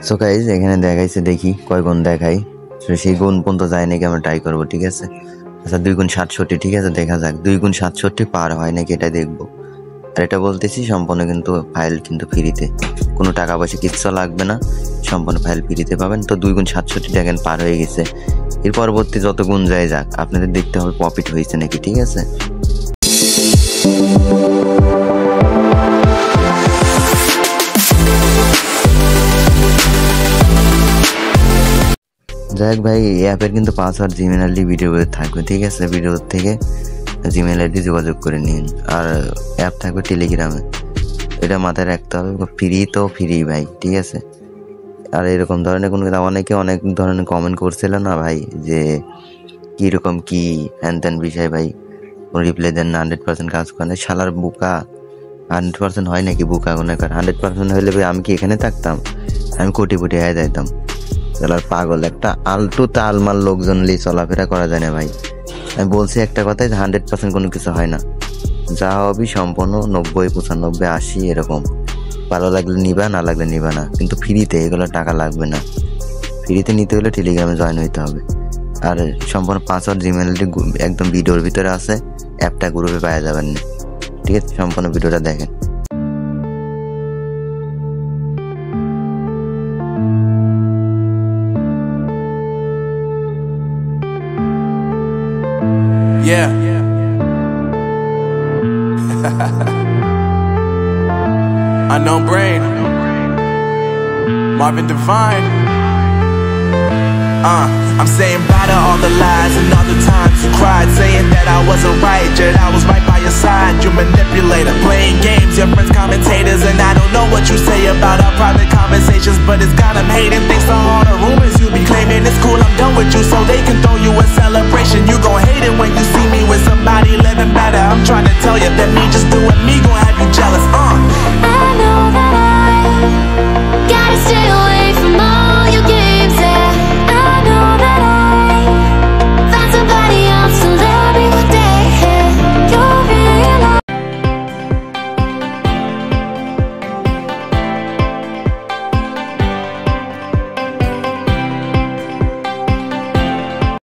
So guys এখানে দেখাইছে, দেখি কয় গুণ দেখাই। সেই গুণ পর্যন্ত যায় নাকি আমরা ট্রাই করবো, ঠিক আছে। আচ্ছা 2 গুণ 67, ঠিক আছে, দেখা যাক 2 গুণ 67 পার হয় নাকি, এটা দেখবো। আর এটা বলতেছি সম্পূর্ণ কিন্তু ফাইল কিন্তু ফ্রিতে, কোনো টাকা পয়সা কিচ্ছু লাগবে না, সম্পূর্ণ ফাইল ফ্রিতে পাবেন। তো 2 গুণ 67 দেখেন পার হয়ে গেছে। এর পরবর্তী যত গুণ যায় যাক, আপনাদের দেখতে হবে প্রফিট হয়েছে নাকি, ঠিক আছে। যাই হোক ভাই, এই অ্যাপের কিন্তু পাসওয়ার্ড জিমেল আইডি ভিডিওতে থাকবে, ঠিক আছে। ভিডিও থেকে জিমেল আইডি যোগাযোগ করে নিন। আর অ্যাপ থাকবে টেলিগ্রামে, এটা মাথায় রাখতে হবে। ফ্রি তো ফ্রি ভাই, ঠিক আছে। আর এরকম ধরনের কোনো অনেকে অনেক ধরনের কমেন্ট করছিল না ভাই, যে কীরকম কী হ্যান ত্যান বিষয় ভাই, রিপ্লাই দেন না, 100% কাজ করে। শালার বুকা, 100% হয় নাকি? বুকা কোনো 100% হইলে ভাই আমি কি এখানে থাকতাম? আমি কোটি হয়ে যাইতাম। চলার পাগল একটা আলটু তালমাল লোকজন নিয়ে চলাফেরা করা যায় না ভাই। আমি বলছি একটা কথাই, 100% কোনো কিছু হয় না, যা হবে সম্পূর্ণ 90, 95, 80 এরকম। ভালো লাগলে নিবা, না লাগলে নিবা না, কিন্তু ফ্রিতে এগুলো টাকা লাগবে না। ফ্রিতে নিতে হলে টেলিগ্রামে জয়েন হইতে হবে। আর সম্পূর্ণ পাসওয়ার্ড জিমেলটি একদম ভিডিওর ভিতরে আছে, অ্যাপটা গ্রুপে পাওয়া যাবেন না, ঠিক আছে। সম্পূর্ণ ভিডিওটা দেখেন। Yeah. Unknown Brain, Marvin Devine. I'm saying bye to all the lies and all the times you cried, saying that I wasn't right, yet I was right by your side. You manipulator, playing games, your friends commentators, and I don't know what you say about our private conversations, but it's got them hating. Thanks to all the rumors you be claiming, it's cool, I'm done with you, so they can throw you a celebration. You gon' hate it when